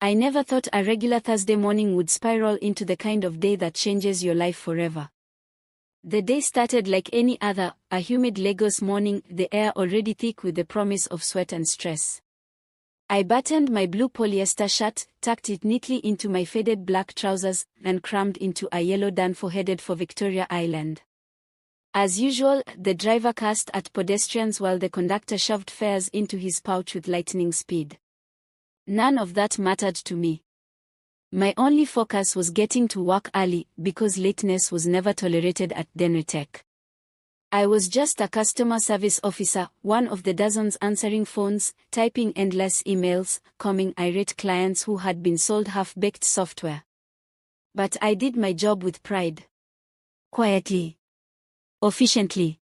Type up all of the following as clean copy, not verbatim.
I never thought a regular Thursday morning would spiral into the kind of day that changes your life forever. The day started like any other, a humid Lagos morning, the air already thick with the promise of sweat and stress. I buttoned my blue polyester shirt, tucked it neatly into my faded black trousers, and crammed into a yellow Danfo headed for Victoria Island. As usual, the driver cursed at pedestrians while the conductor shoved fares into his pouch with lightning speed. None of that mattered to me. My only focus was getting to work early, because lateness was never tolerated at Denritech. I was just a customer service officer, one of the dozens answering phones, typing endless emails, calming irate clients who had been sold half-baked software. But I did my job with pride. Quietly. Efficiently.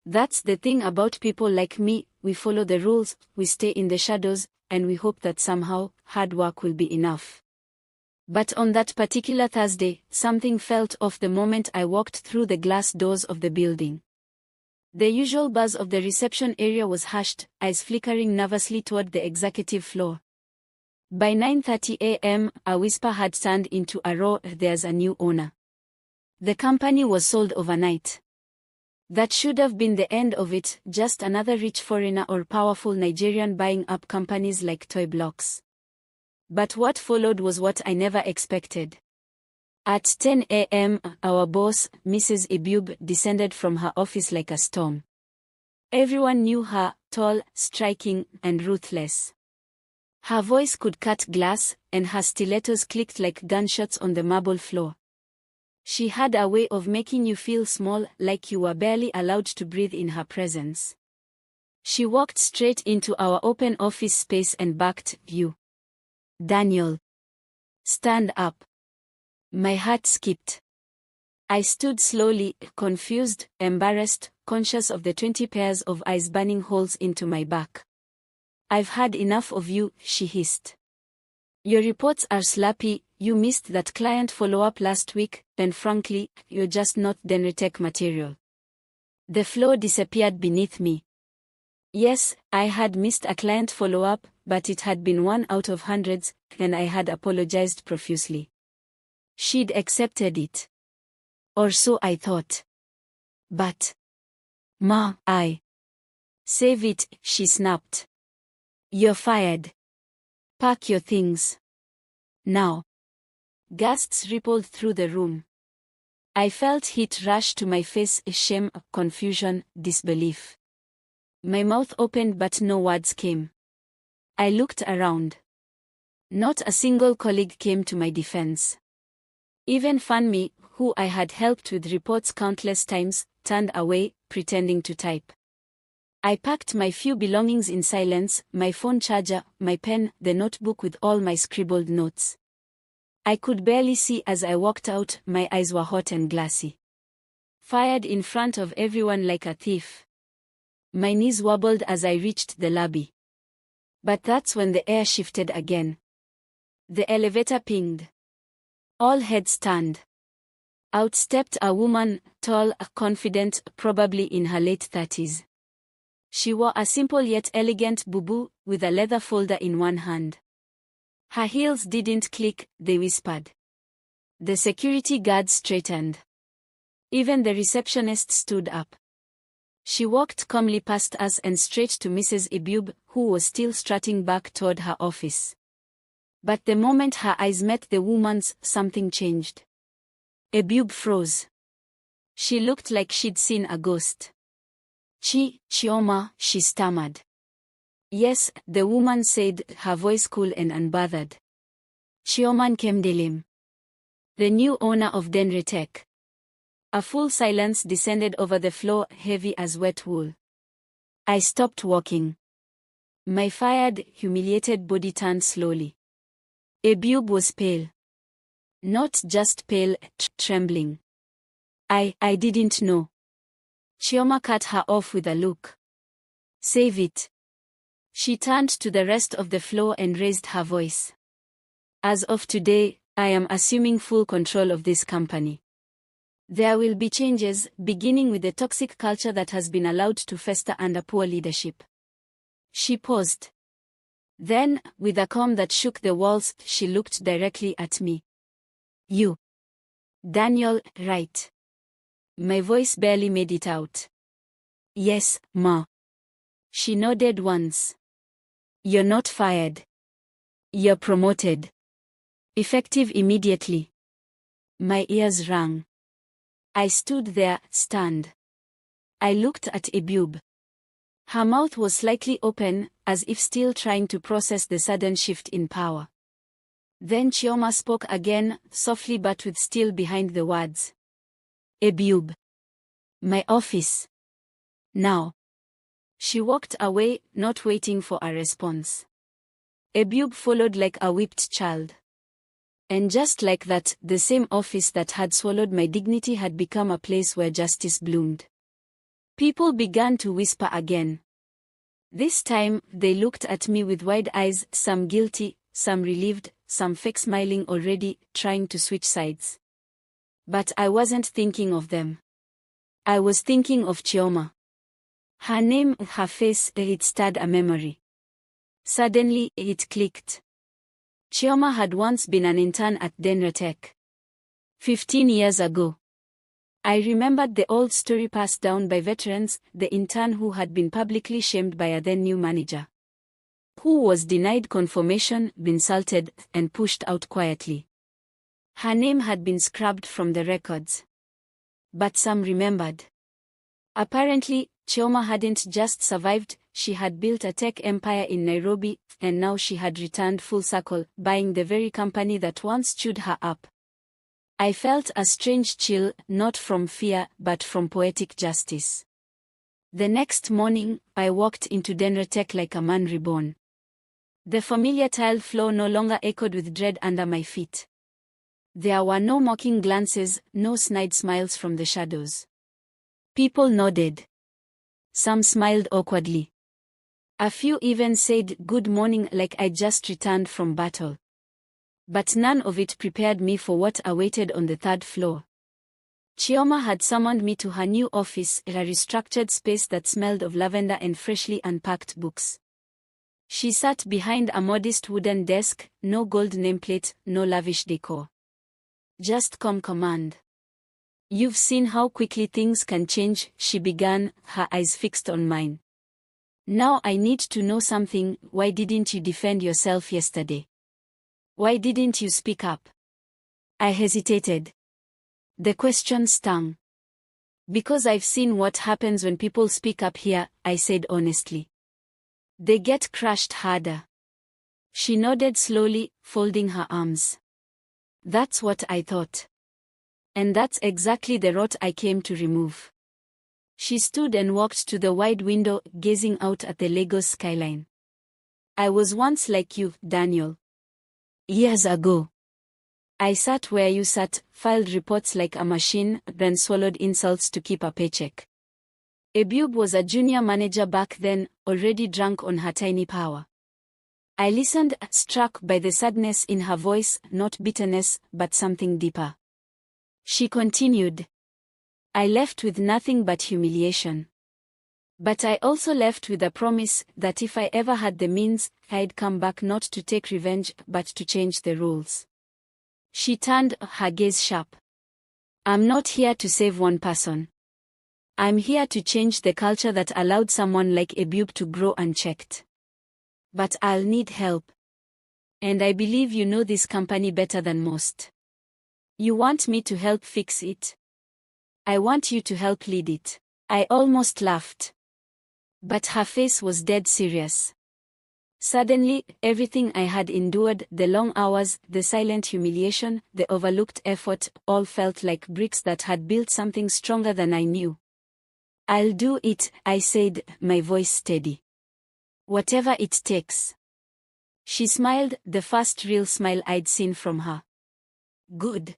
That's the thing about people like me, we follow the rules, we stay in the shadows, and we hope that somehow, hard work will be enough. But on that particular Thursday, something felt off the moment I walked through the glass doors of the building. The usual buzz of the reception area was hushed, eyes flickering nervously toward the executive floor. By 9:30 a.m., a whisper had turned into a roar, "There's a new owner." The company was sold overnight. That should have been the end of it, just another rich foreigner or powerful Nigerian buying up companies like toy blocks. But what followed was what I never expected. At 10 a.m., our boss, Mrs. Ibube, descended from her office like a storm. Everyone knew her, tall, striking, and ruthless. Her voice could cut glass, and her stilettos clicked like gunshots on the marble floor. She had a way of making you feel small, like you were barely allowed to breathe in her presence. She walked straight into our open office space and barked, "You, Daniel. Stand up." My heart skipped. I stood slowly, confused, embarrassed, conscious of the 20 pairs of eyes burning holes into my back. "I've had enough of you," she hissed. "Your reports are sloppy, you missed that client follow-up last week, and frankly, you're just not Denritech material." The floor disappeared beneath me. Yes, I had missed a client follow-up, but it had been one out of hundreds, and I had apologized profusely. She'd accepted it. Or so I thought. But, "Ma, save it," she snapped. "You're fired. Pack your things. Now." Gasps rippled through the room. I felt heat rush to my face, shame, confusion, disbelief. My mouth opened but no words came. I looked around. Not a single colleague came to my defense. Even Fanmi, who I had helped with reports countless times, turned away, pretending to type. I packed my few belongings in silence, my phone charger, my pen, the notebook with all my scribbled notes. I could barely see as I walked out, my eyes were hot and glassy. Fired in front of everyone like a thief. My knees wobbled as I reached the lobby. But that's when the air shifted again. The elevator pinged. All heads turned. Out stepped a woman, tall, confident, probably in her late 30s. She wore a simple yet elegant bubu, with a leather folder in one hand. Her heels didn't click, they whispered. The security guard straightened. Even the receptionist stood up. She walked calmly past us and straight to Mrs. Ibube, who was still strutting back toward her office. But the moment her eyes met the woman's, something changed. Ibube froze. She looked like she'd seen a ghost. Chioma, she stammered. "Yes," the woman said, her voice cool and unbothered. "Chioman Kemdelim. The new owner of Denritech." A full silence descended over the floor, heavy as wet wool. I stopped walking. My fired, humiliated body turned slowly. Ibube was pale. Not just pale, trembling. I didn't know." Chioma cut her off with a look. "Save it." She turned to the rest of the floor and raised her voice. "As of today, I am assuming full control of this company. There will be changes, beginning with the toxic culture that has been allowed to fester under poor leadership." She paused. Then, with a calm that shook the walls, she looked directly at me. You. Daniel, right? My voice barely made it out. Yes, Ma. She nodded once. You're not fired. You're promoted. Effective immediately. My ears rang. I stood there, stunned. I looked at Ebube. Her mouth was slightly open, as if still trying to process the sudden shift in power. Then Chioma spoke again, softly but with steel behind the words. Ebube. My office. Now. She walked away, not waiting for a response. Ebube followed like a whipped child. And just like that, the same office that had swallowed my dignity had become a place where justice bloomed. People began to whisper again. This time, they looked at me with wide eyes, some guilty, some relieved, some fake smiling already, trying to switch sides. But I wasn't thinking of them. I was thinking of Chioma. Her name, her face, it stirred a memory. Suddenly, it clicked. Chioma had once been an intern at Denratech. 15 years ago. I remembered the old story passed down by veterans, the intern who had been publicly shamed by a then-new manager. Who was denied confirmation, been insulted, and pushed out quietly. Her name had been scrubbed from the records. But some remembered. Apparently, Chioma hadn't just survived, she had built a tech empire in Nairobi, and now she had returned full circle, buying the very company that once chewed her up. I felt a strange chill, not from fear, but from poetic justice. The next morning, I walked into Denratech like a man reborn. The familiar tile floor no longer echoed with dread under my feet. There were no mocking glances, no snide smiles from the shadows. People nodded. Some smiled awkwardly. A few even said good morning like I just returned from battle. But none of it prepared me for what awaited on the third floor. Chioma had summoned me to her new office, a restructured space that smelled of lavender and freshly unpacked books. She sat behind a modest wooden desk, no gold nameplate, no lavish decor. Just calm command. You've seen how quickly things can change, she began, her eyes fixed on mine. Now I need to know something. Why didn't you defend yourself yesterday? Why didn't you speak up? I hesitated. The question stung. Because I've seen what happens when people speak up here, I said honestly. They get crushed harder. She nodded slowly, folding her arms. That's what I thought. And that's exactly the rot I came to remove. She stood and walked to the wide window, gazing out at the Lagos skyline. I was once like you, Daniel. Years ago. I sat where you sat, filed reports like a machine, then swallowed insults to keep a paycheck. Ebube was a junior manager back then, already drunk on her tiny power. I listened, struck by the sadness in her voice, not bitterness, but something deeper. She continued. I left with nothing but humiliation. But I also left with a promise that if I ever had the means, I'd come back not to take revenge, but to change the rules. She turned, her gaze sharp. I'm not here to save one person. I'm here to change the culture that allowed someone like Ebube to grow unchecked. But I'll need help. And I believe you know this company better than most. You want me to help fix it? I want you to help lead it. I almost laughed. But her face was dead serious. Suddenly, everything I had endured, the long hours, the silent humiliation, the overlooked effort, all felt like bricks that had built something stronger than I knew. I'll do it, I said, my voice steady. Whatever it takes. She smiled, the first real smile I'd seen from her. Good.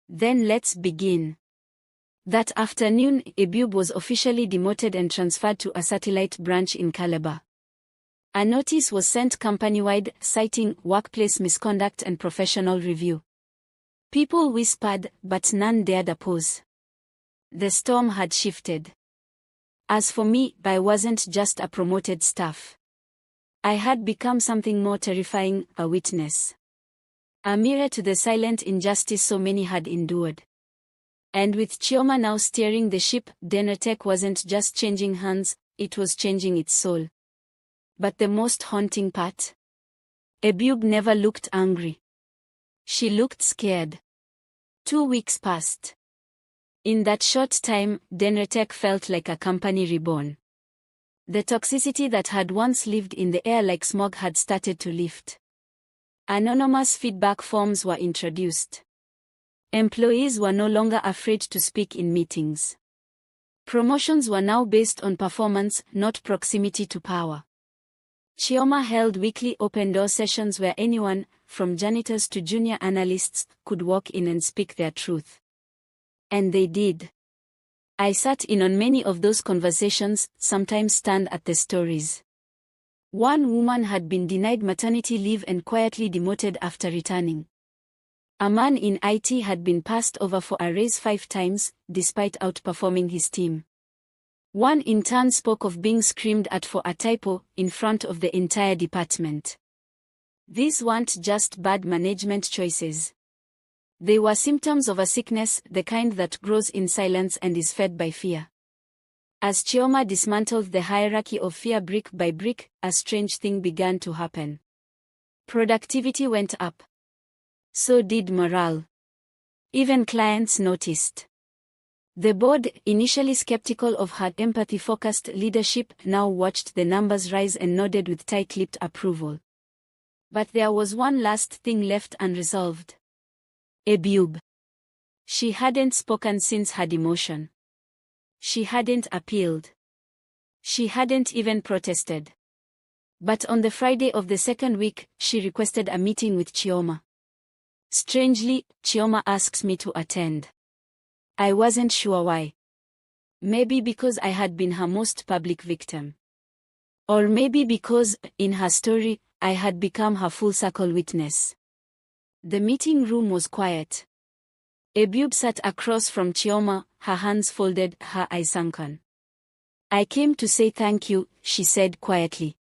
Then let's begin. That afternoon, Ebube was officially demoted and transferred to a satellite branch in Calabar. A notice was sent company-wide, citing workplace misconduct and professional review. People whispered, but none dared oppose. The storm had shifted. As for me, I wasn't just a promoted staff. I had become something more terrifying, a witness. A mirror to the silent injustice so many had endured. And with Chioma now steering the ship, Denotech wasn't just changing hands, it was changing its soul. But the most haunting part? Ebube never looked angry. She looked scared. 2 weeks passed. In that short time, Denotech felt like a company reborn. The toxicity that had once lived in the air like smog had started to lift. Anonymous feedback forms were introduced. Employees were no longer afraid to speak in meetings. Promotions were now based on performance, not proximity to power. Chioma held weekly open-door sessions where anyone, from janitors to junior analysts, could walk in and speak their truth. And they did. I sat in on many of those conversations, sometimes stunned at the stories. One woman had been denied maternity leave and quietly demoted after returning. A man in IT had been passed over for a raise 5 times, despite outperforming his team. One intern spoke of being screamed at for a typo in front of the entire department. These weren't just bad management choices. They were symptoms of a sickness, the kind that grows in silence and is fed by fear. As Chioma dismantled the hierarchy of fear brick by brick, a strange thing began to happen. Productivity went up. So did morale. Even clients noticed. The board, initially skeptical of her empathy-focused leadership, now watched the numbers rise and nodded with tight-lipped approval. But there was one last thing left unresolved. Ebube. She hadn't spoken since her demotion. She hadn't appealed. She hadn't even protested. But on the Friday of the second week, she requested a meeting with Chioma. Strangely, Chioma asked me to attend. I wasn't sure why. Maybe because I had been her most public victim. Or maybe because, in her story, I had become her full-circle witness. The meeting room was quiet. Ebube sat across from Chioma, her hands folded, her eyes sunken. I came to say thank you, she said quietly.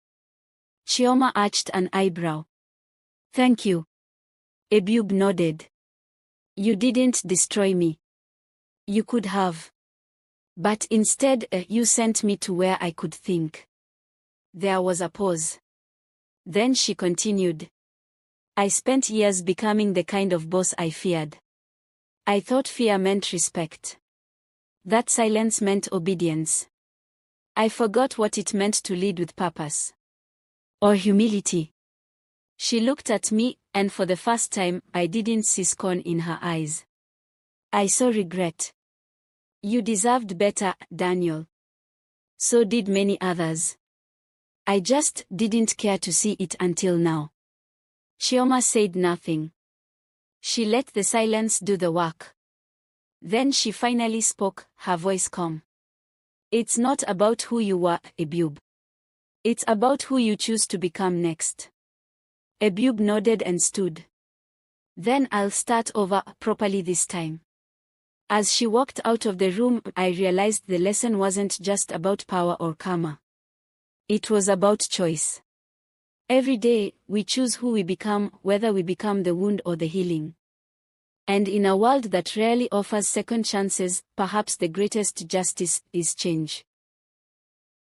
Chioma arched an eyebrow. Thank you. Ebube nodded. You didn't destroy me. You could have. But instead, you sent me to where I could think. There was a pause. Then she continued. I spent years becoming the kind of boss I feared. I thought fear meant respect. That silence meant obedience. I forgot what it meant to lead with purpose. Or humility. She looked at me, and for the first time, I didn't see scorn in her eyes. I saw regret. You deserved better, Daniel. So did many others. I just didn't care to see it until now. Chioma said nothing. She let the silence do the work. Then she finally spoke, her voice calm. It's not about who you were, Ebube. It's about who you choose to become next. Ebube nodded and stood. Then I'll start over properly this time. As she walked out of the room, I realized the lesson wasn't just about power or karma. It was about choice. Every day, we choose who we become, whether we become the wound or the healing. And in a world that rarely offers second chances, perhaps the greatest justice is change.